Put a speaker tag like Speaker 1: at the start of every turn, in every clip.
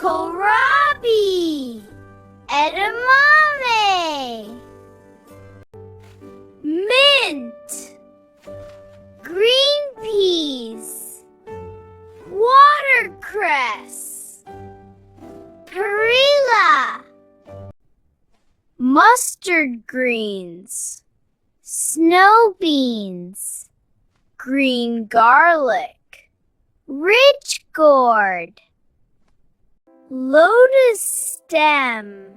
Speaker 1: kohlrabi, edamame, mint, green peas, watercress, perilla, mustard greens, snow beans, green garlic, rich gourd, lotus stem,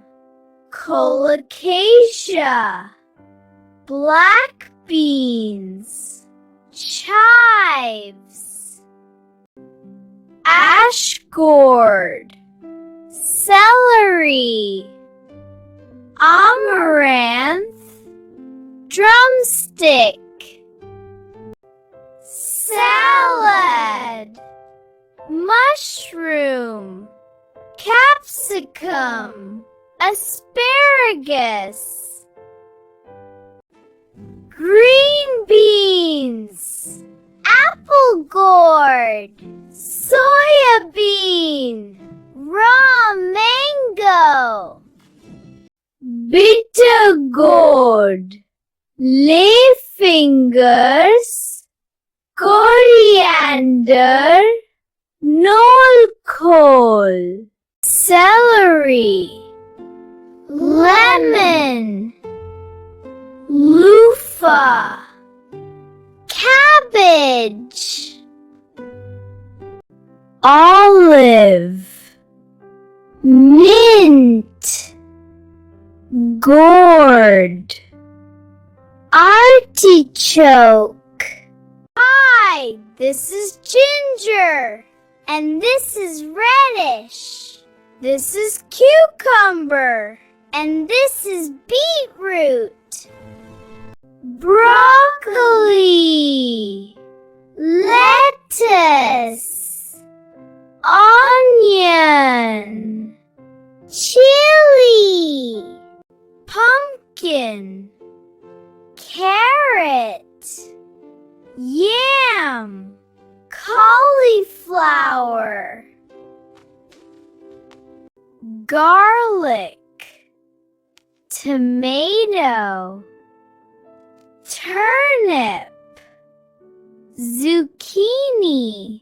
Speaker 1: colocasia, black beans, chives, ash gourd, celery, amaranth, drumstick, salad, mushroom, capsicum, asparagus, green beans, apple gourd, soya bean, raw mango, bitter gourd, lay fingers, coriander, knoll cole, celery, lemon, loofah, cabbage, olive, mint, gourd, artichoke. Hi, this is Ginger, and this is Radish. This is cucumber, and this is beetroot. Broccoli, lettuce, onion, chili, pumpkin, carrot, yam, cauliflower, garlic, tomato, turnip, zucchini.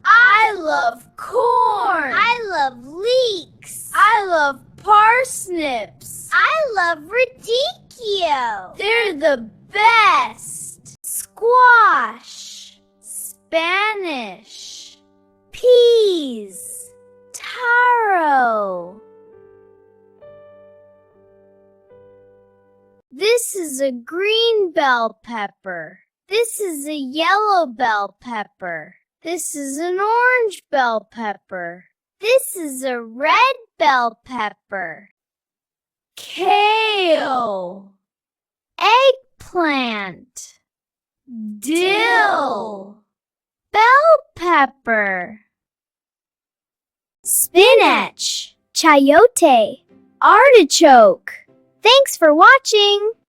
Speaker 1: I love corn. I love leeks. I love parsnips. I love radicchio. They're the best. Squash, Spanish, peas, taro. This is a green bell pepper. This is a yellow bell pepper. This is an orange bell pepper. This is a red bell pepper. Kale, eggplant, dill, bell pepper, spinach, chayote, artichoke. Thanks for watching!